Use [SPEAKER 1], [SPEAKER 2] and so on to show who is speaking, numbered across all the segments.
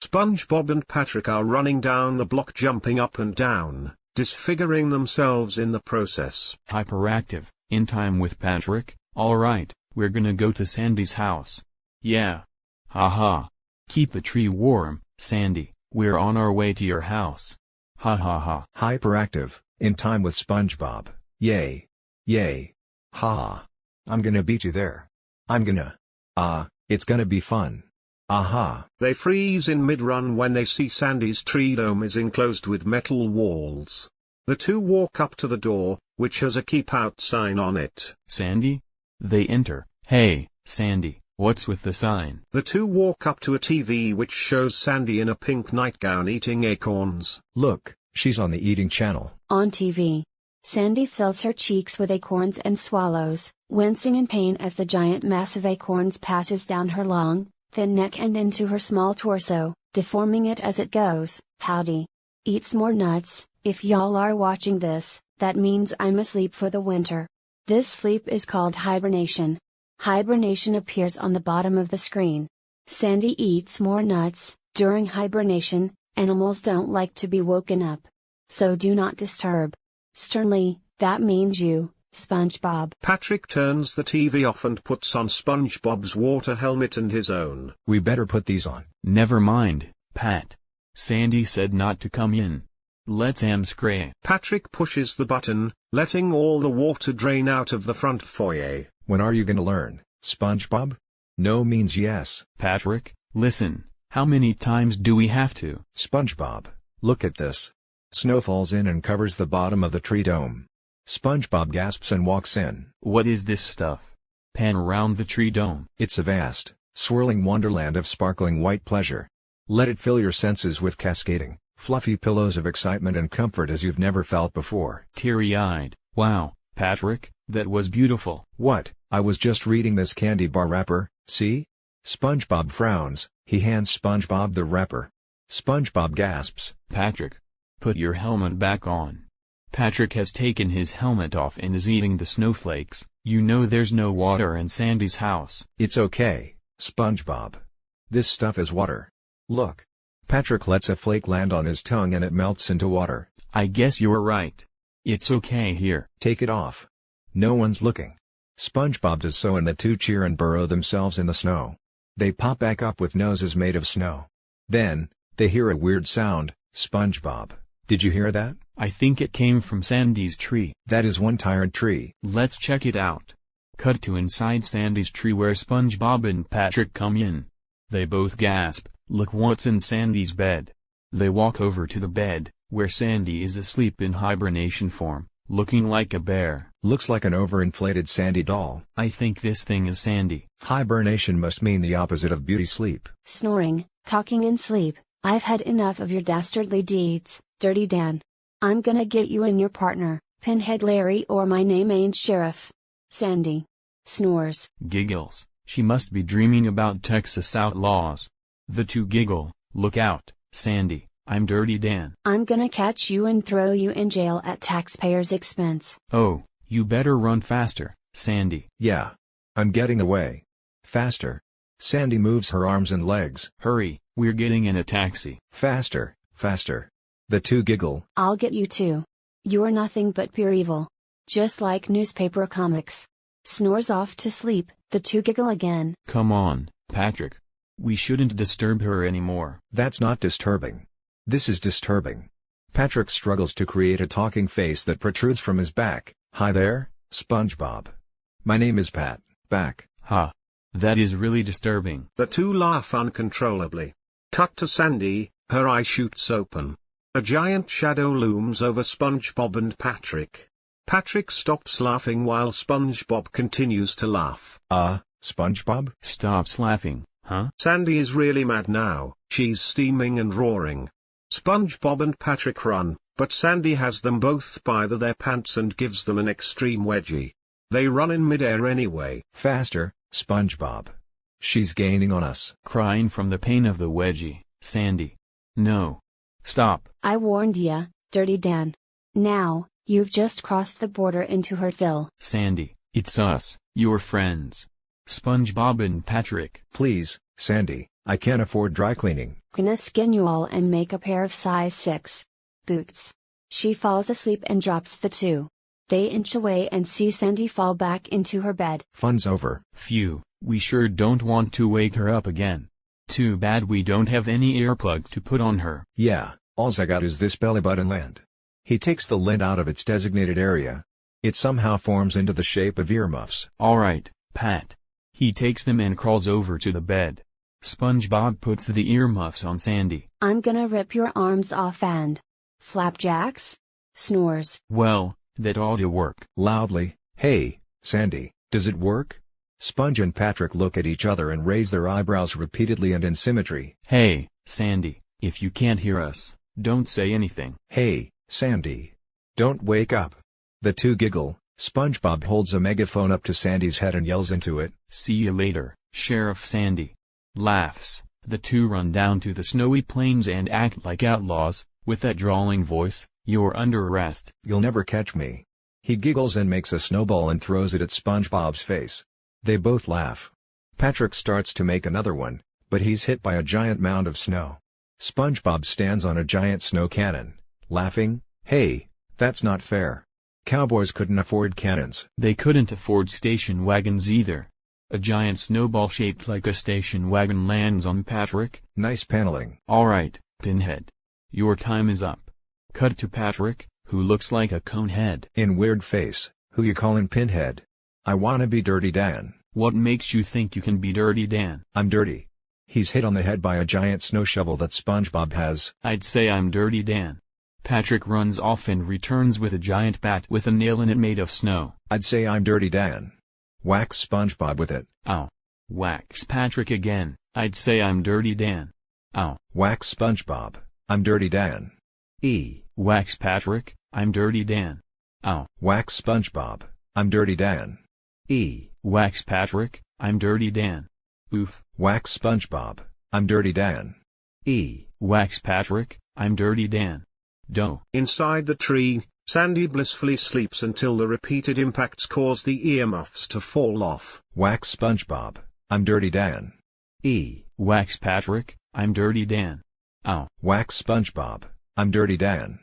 [SPEAKER 1] SpongeBob and Patrick are running down the block, jumping up and down, disfiguring themselves in the process.
[SPEAKER 2] Hyperactive, in time with Patrick. Alright, we're gonna go to Sandy's house. Yeah. Haha. Keep the tree warm, Sandy, we're on our way to your house. Ha ha ha.
[SPEAKER 3] Hyperactive, in time with SpongeBob. Yay. Yay. Ha. I'm gonna beat you there. I'm gonna. It's gonna be fun. Aha.
[SPEAKER 1] They freeze in mid-run when they see Sandy's tree dome is enclosed with metal walls. The two walk up to the door, which has a keep out sign on it.
[SPEAKER 2] Sandy? They enter. Hey, Sandy, what's with the sign?
[SPEAKER 1] The two walk up to a TV which shows Sandy in a pink nightgown eating acorns.
[SPEAKER 3] Look, she's on the eating channel.
[SPEAKER 4] On TV, Sandy fills her cheeks with acorns and swallows, wincing in pain as the giant mass of acorns passes down her long, thin neck and into her small torso, deforming it as it goes. Howdy. Eats more nuts. If y'all are watching this, that means I'm asleep for the winter. This sleep is called hibernation. Hibernation appears on the bottom of the screen. Sandy eats more nuts. During hibernation, animals don't like to be woken up. So do not disturb. Sternly, that means you, SpongeBob.
[SPEAKER 1] Patrick turns the TV off and puts on SpongeBob's water helmet and his own.
[SPEAKER 3] We better put these on.
[SPEAKER 2] Never mind, Pat. Sandy said not to come in. Let's 𝘃𝗶𝗃𝗲.
[SPEAKER 1] Patrick pushes the button, letting all the water drain out of the front foyer.
[SPEAKER 3] When are you gonna learn, SpongeBob? No means yes.
[SPEAKER 2] Patrick, listen, how many times do we have to?
[SPEAKER 3] SpongeBob, look at this. Snow falls in and covers the bottom of the tree dome. SpongeBob gasps and walks in.
[SPEAKER 2] What is this stuff? Pan around the tree dome.
[SPEAKER 3] It's a vast, swirling wonderland of sparkling white pleasure. Let it fill your senses with cascading, fluffy pillows of excitement and comfort as you've never felt before.
[SPEAKER 2] Teary-eyed. Wow, Patrick, that was beautiful.
[SPEAKER 3] What? I was just reading this candy bar wrapper, see? SpongeBob frowns, he hands SpongeBob the wrapper. SpongeBob gasps.
[SPEAKER 2] Patrick, put your helmet back on. Patrick has taken his helmet off and is eating the snowflakes. You know there's no water in Sandy's house.
[SPEAKER 3] It's okay, SpongeBob. This stuff is water. Look. Patrick lets a flake land on his tongue and it melts into water.
[SPEAKER 2] I guess you're right. It's okay here.
[SPEAKER 3] Take it off. No one's looking. SpongeBob does so and the two cheer and burrow themselves in the snow. They pop back up with noses made of snow. Then, they hear a weird sound. SpongeBob, did you hear that?
[SPEAKER 2] I think it came from Sandy's tree.
[SPEAKER 3] That is one tired tree.
[SPEAKER 2] Let's check it out. Cut to inside Sandy's tree where SpongeBob and Patrick come in. They both gasp. Look what's in Sandy's bed. They walk over to the bed, where Sandy is asleep in hibernation form, looking like a bear.
[SPEAKER 3] Looks like an overinflated Sandy doll.
[SPEAKER 2] I think this thing is Sandy.
[SPEAKER 3] Hibernation must mean the opposite of beauty sleep.
[SPEAKER 4] Snoring, talking in sleep. I've had enough of your dastardly deeds, Dirty Dan. I'm gonna get you and your partner, Pinhead Larry, or my name ain't Sheriff. Sandy. Snores.
[SPEAKER 2] Giggles. She must be dreaming about Texas outlaws. The two giggle. Look out, Sandy, I'm Dirty Dan.
[SPEAKER 4] I'm gonna catch you and throw you in jail at taxpayers' expense.
[SPEAKER 2] Oh, you better run faster, Sandy.
[SPEAKER 3] Yeah. I'm getting away. Faster. Sandy moves her arms and legs.
[SPEAKER 2] Hurry, we're getting in a taxi.
[SPEAKER 3] Faster, faster. The two giggle.
[SPEAKER 4] I'll get you too. You're nothing but pure evil. Just like newspaper comics. Snores off to sleep, the two giggle again.
[SPEAKER 2] Come on, Patrick. We shouldn't disturb her anymore.
[SPEAKER 3] That's not disturbing. This is disturbing. Patrick struggles to create a talking face that protrudes from his back. Hi there, SpongeBob. My name is Pat. Back.
[SPEAKER 2] Ha. That is really disturbing.
[SPEAKER 1] The two laugh uncontrollably. Cut to Sandy, her eye shoots open. A giant shadow looms over SpongeBob and Patrick. Patrick stops laughing while SpongeBob continues to laugh.
[SPEAKER 3] SpongeBob?
[SPEAKER 2] Stops laughing, huh?
[SPEAKER 1] Sandy is really mad now. She's steaming and roaring. SpongeBob and Patrick run, but Sandy has them both by their pants and gives them an extreme wedgie. They run in midair anyway.
[SPEAKER 3] Faster, SpongeBob. She's gaining on us.
[SPEAKER 2] Crying from the pain of the wedgie. Sandy. No. Stop.
[SPEAKER 4] I warned ya, Dirty Dan. Now, you've just crossed the border into Hurtville.
[SPEAKER 2] Sandy, it's us, your friends. SpongeBob and Patrick.
[SPEAKER 3] Please, Sandy, I can't afford dry cleaning.
[SPEAKER 4] Gonna skin you all and make a pair of size 6 boots. She falls asleep and drops the two. They inch away and see Sandy fall back into her bed.
[SPEAKER 3] Fun's over.
[SPEAKER 2] Phew, we sure don't want to wake her up again. Too bad we don't have any earplugs to put on her.
[SPEAKER 3] Yeah, alls I got is this belly button lint. He takes the lint out of its designated area. It somehow forms into the shape of earmuffs.
[SPEAKER 2] Alright, Pat. He takes them and crawls over to the bed. SpongeBob puts the earmuffs on Sandy.
[SPEAKER 4] I'm gonna rip your arms off and... Flapjacks? Snores.
[SPEAKER 2] Well, that ought to work.
[SPEAKER 3] Loudly, hey, Sandy, does it work? Sponge and Patrick look at each other and raise their eyebrows repeatedly and in symmetry.
[SPEAKER 2] Hey, Sandy, if you can't hear us, don't say anything.
[SPEAKER 3] Hey, Sandy. Don't wake up. The two giggle. SpongeBob holds a megaphone up to Sandy's head and yells into it.
[SPEAKER 2] See you later, Sheriff Sandy. Laughs. The two run down to the snowy plains and act like outlaws, with that drawling voice. You're under arrest.
[SPEAKER 3] You'll never catch me. He giggles and makes a snowball and throws it at SpongeBob's face. They both laugh. Patrick starts to make another one, but he's hit by a giant mound of snow. SpongeBob stands on a giant snow cannon, laughing. Hey, that's not fair. Cowboys couldn't afford cannons.
[SPEAKER 2] They couldn't afford station wagons either. A giant snowball shaped like a station wagon lands on Patrick.
[SPEAKER 3] Nice paneling.
[SPEAKER 2] Alright, Pinhead. Your time is up. Cut to Patrick, who looks like a cone head.
[SPEAKER 3] In weird face, who you callin' Pinhead? I wanna be Dirty Dan.
[SPEAKER 2] What makes you think you can be Dirty Dan?
[SPEAKER 3] I'm dirty. He's hit on the head by a giant snow shovel that SpongeBob has.
[SPEAKER 2] I'd say I'm Dirty Dan. Patrick runs off and returns with a giant bat with a nail in it made of snow.
[SPEAKER 3] I'd say I'm Dirty Dan. Whacks SpongeBob with it.
[SPEAKER 2] Ow. Whacks Patrick again. I'd say I'm Dirty Dan. Ow.
[SPEAKER 3] Whacks SpongeBob. I'm Dirty Dan.
[SPEAKER 2] Whacks Patrick. I'm Dirty Dan. Ow.
[SPEAKER 3] Whacks SpongeBob. I'm Dirty Dan.
[SPEAKER 2] Whacks Patrick. I'm Dirty Dan. Oof.
[SPEAKER 3] Whacks SpongeBob. I'm Dirty Dan.
[SPEAKER 2] Whacks Patrick. I'm Dirty Dan. Doh.
[SPEAKER 1] Inside the tree, Sandy blissfully sleeps until the repeated impacts cause the earmuffs to fall off.
[SPEAKER 3] Whacks SpongeBob. I'm Dirty Dan.
[SPEAKER 2] Whacks Patrick. I'm Dirty Dan. Ow.
[SPEAKER 3] Whacks SpongeBob. I'm Dirty Dan.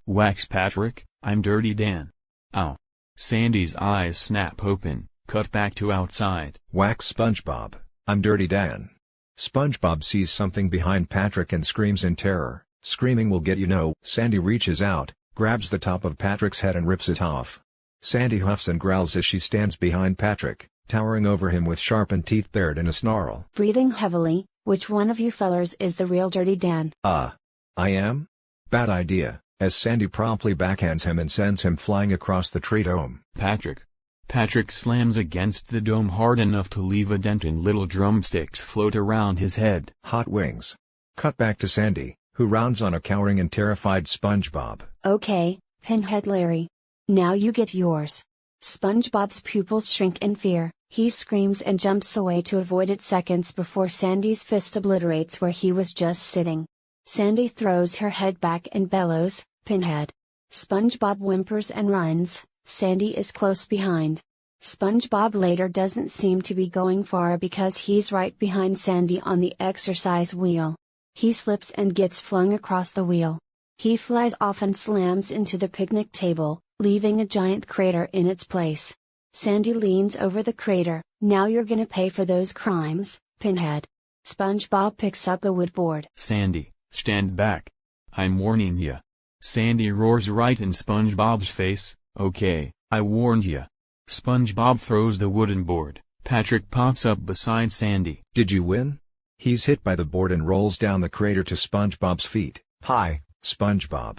[SPEAKER 2] Whacks Patrick. I'm Dirty Dan. Ow. Sandy's eyes snap open. Cut back to outside.
[SPEAKER 3] Whacks SpongeBob. I'm Dirty Dan. SpongeBob sees something behind Patrick and screams in terror. Screaming will get you no. Sandy reaches out, grabs the top of Patrick's head and rips it off. Sandy huffs and growls as she stands behind Patrick, towering over him with sharpened teeth bared in a snarl.
[SPEAKER 4] Breathing heavily, which one of you fellers is the real Dirty Dan?
[SPEAKER 3] I am? Bad idea, as Sandy promptly backhands him and sends him flying across the tree dome.
[SPEAKER 2] Patrick slams against the dome hard enough to leave a dent and little drumsticks float around his head.
[SPEAKER 3] Hot wings. Cut back to Sandy, who rounds on a cowering and terrified SpongeBob.
[SPEAKER 4] Okay, Pinhead Larry. Now you get yours. SpongeBob's pupils shrink in fear. He screams and jumps away to avoid it seconds before Sandy's fist obliterates where he was just sitting. Sandy throws her head back and bellows, Pinhead. SpongeBob whimpers and runs. Sandy is close behind. SpongeBob later doesn't seem to be going far because he's right behind Sandy on the exercise wheel. He slips and gets flung across the wheel. He flies off and slams into the picnic table, leaving a giant crater in its place. Sandy leans over the crater. Now you're gonna pay for those crimes, Pinhead. SpongeBob picks up a wood board.
[SPEAKER 2] Sandy, stand back. I'm warning ya. Sandy roars right in SpongeBob's face. Okay, I warned ya. SpongeBob throws the wooden board. Patrick pops up beside Sandy.
[SPEAKER 3] Did you win? He's hit by the board and rolls down the crater to SpongeBob's feet. Hi, SpongeBob.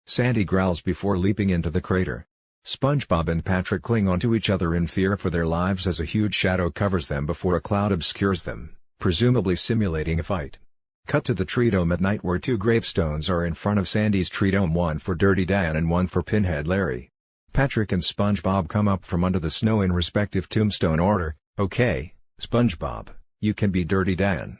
[SPEAKER 3] Sandy growls before leaping into the crater. SpongeBob and Patrick cling onto each other in fear for their lives as a huge shadow covers them before a cloud obscures them, presumably simulating a fight. Cut to the tree dome at night where two gravestones are in front of Sandy's tree dome, one for Dirty Dan and one for Pinhead Larry. Patrick and SpongeBob come up from under the snow in respective tombstone order. Okay, SpongeBob, you can be Dirty Dan.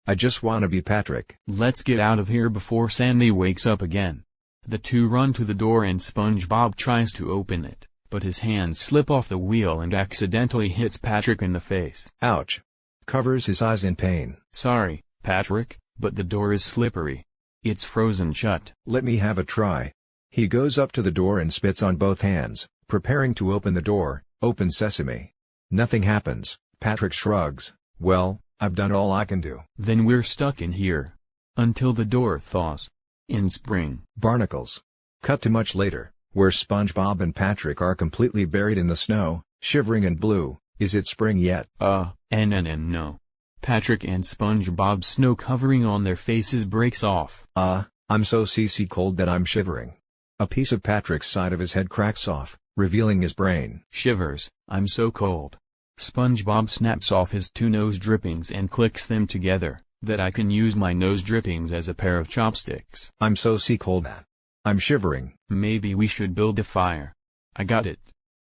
[SPEAKER 3] I just wanna be Patrick.
[SPEAKER 2] Let's get out of here before Sandy wakes up again. The two run to the door and SpongeBob tries to open it, but his hands slip off the wheel and accidentally hits Patrick in the face.
[SPEAKER 3] Ouch. Covers his eyes in pain.
[SPEAKER 2] Sorry, Patrick, but the door is slippery. It's frozen shut.
[SPEAKER 3] Let me have a try. He goes up to the door and spits on both hands, preparing to open the door. Open sesame. Nothing happens. Patrick shrugs. Well, I've done all I can do.
[SPEAKER 2] Then we're stuck in here. Until the door thaws. In spring.
[SPEAKER 3] Barnacles. Cut to much later, where SpongeBob and Patrick are completely buried in the snow, shivering and blue. Is it spring yet?
[SPEAKER 2] No. Patrick and SpongeBob's snow covering on their faces breaks off.
[SPEAKER 3] I'm so 𝗃𝗶𝗀𝗃 cold that I'm shivering. A piece of Patrick's side of his head cracks off, revealing his brain.
[SPEAKER 2] Shivers, I'm so cold. SpongeBob snaps off his two nose drippings and clicks them together, that I can use my nose drippings as a pair of chopsticks.
[SPEAKER 3] I'm so cold that I'm shivering.
[SPEAKER 2] Maybe we should build a fire. I got it.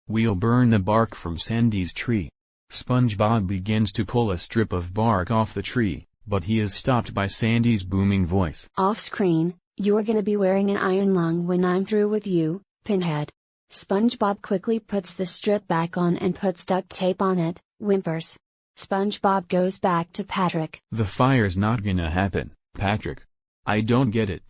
[SPEAKER 2] We'll burn the bark from Sandy's tree. SpongeBob begins to pull a strip of bark off the tree, but he is stopped by Sandy's booming voice.
[SPEAKER 4] Off-screen, you're gonna be wearing an iron lung when I'm through with you, Pinhead. SpongeBob quickly puts the strip back on and puts duct tape on it, whimpers. SpongeBob goes back to Patrick.
[SPEAKER 2] The fire's not gonna happen, Patrick. I don't get it.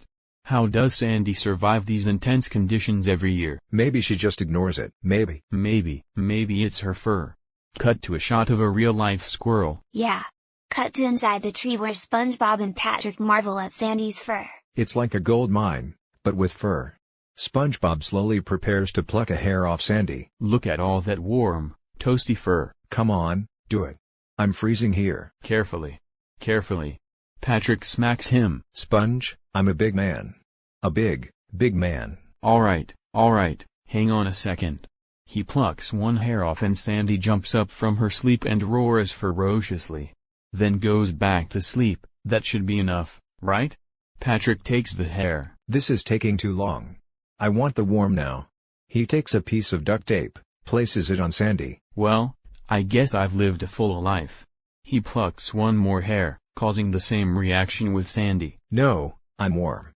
[SPEAKER 2] How does Sandy survive these intense conditions every year?
[SPEAKER 3] Maybe she just ignores it. Maybe
[SPEAKER 2] it's her fur. Cut to a shot of a real-life squirrel.
[SPEAKER 5] Yeah. Cut to inside the tree where SpongeBob and Patrick marvel at Sandy's fur.
[SPEAKER 3] It's like a gold mine, but with fur. SpongeBob slowly prepares to pluck a hair off Sandy.
[SPEAKER 2] Look at all that warm, toasty fur.
[SPEAKER 3] Come on, do it. I'm freezing here.
[SPEAKER 2] Carefully. Patrick smacks him.
[SPEAKER 3] Sponge, I'm a big man. A big man.
[SPEAKER 2] Alright, hang on a second. He plucks one hair off and Sandy jumps up from her sleep and roars ferociously. Then goes back to sleep. That should be enough, right? Patrick takes the hair.
[SPEAKER 3] This is taking too long. I want the worm now. He takes a piece of duct tape, places it on Sandy.
[SPEAKER 2] Well, I guess I've lived a full life. He plucks one more hair, causing the same reaction with Sandy.
[SPEAKER 3] No, I'm warm.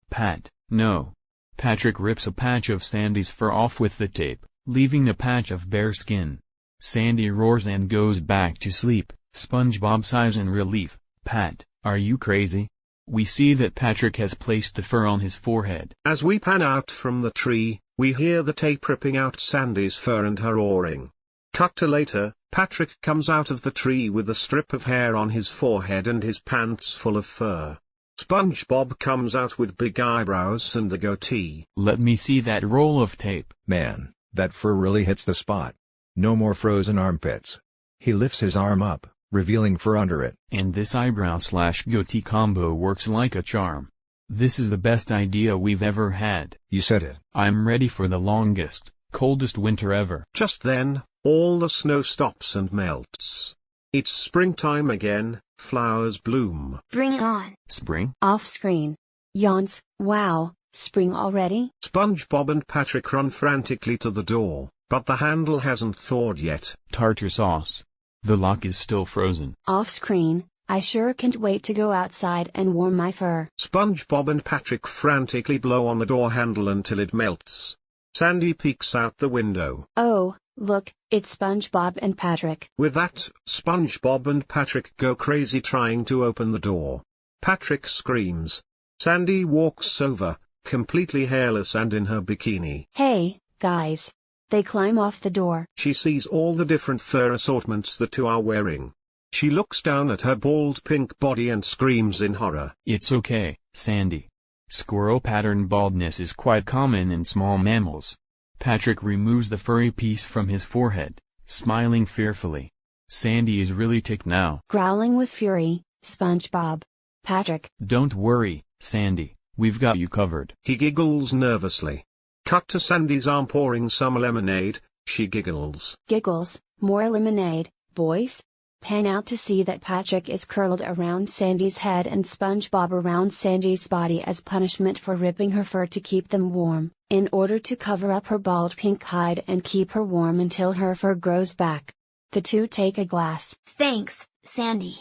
[SPEAKER 2] No. Patrick rips a patch of Sandy's fur off with the tape, leaving a patch of bare skin. Sandy roars and goes back to sleep. SpongeBob sighs in relief. Pat, are you crazy? We see that Patrick has placed the fur on his forehead.
[SPEAKER 1] As we pan out from the tree, we hear the tape ripping out Sandy's fur and her roaring. Cut to later, Patrick comes out of the tree with a strip of hair on his forehead and his pants full of fur. SpongeBob comes out with big eyebrows and a goatee.
[SPEAKER 2] Let me see that roll of tape.
[SPEAKER 3] Man, that fur really hits the spot. No more frozen armpits. He lifts his arm up, revealing fur under it.
[SPEAKER 2] And this eyebrow/goatee combo works like a charm. This is the best idea we've ever had.
[SPEAKER 3] You said it.
[SPEAKER 2] I'm ready for the longest, coldest winter ever.
[SPEAKER 1] Just then, all the snow stops and melts. It's springtime again, flowers bloom.
[SPEAKER 5] Bring it on.
[SPEAKER 2] Spring?
[SPEAKER 4] Off-screen. Yawns, wow, spring already?
[SPEAKER 1] SpongeBob and Patrick run frantically to the door, but the handle hasn't thawed yet.
[SPEAKER 2] Tartar sauce. The lock is still frozen.
[SPEAKER 4] Off-screen, I sure can't wait to go outside and warm my fur.
[SPEAKER 1] SpongeBob and Patrick frantically blow on the door handle until it melts. Sandy peeks out the window.
[SPEAKER 4] Oh, look, it's SpongeBob and Patrick.
[SPEAKER 1] With that, SpongeBob and Patrick go crazy trying to open the door. Patrick screams. Sandy walks over, completely hairless and in her bikini.
[SPEAKER 4] Hey, guys. They climb off the door.
[SPEAKER 1] She sees all the different fur assortments the two are wearing. She looks down at her bald pink body and screams in horror.
[SPEAKER 2] It's okay, Sandy. Squirrel pattern baldness is quite common in small mammals. Patrick removes the furry piece from his forehead, smiling fearfully. Sandy is really ticked now.
[SPEAKER 4] Growling with fury, SpongeBob. Patrick.
[SPEAKER 2] Don't worry, Sandy, we've got you covered.
[SPEAKER 1] He giggles nervously. Cut to Sandy's arm pouring some lemonade. She giggles.
[SPEAKER 4] Giggles, more lemonade, boys? Pan out to see that Patrick is curled around Sandy's head and SpongeBob around Sandy's body as punishment for ripping her fur to keep them warm, in order to cover up her bald pink hide and keep her warm until her fur grows back. The two take a glass.
[SPEAKER 5] Thanks, Sandy.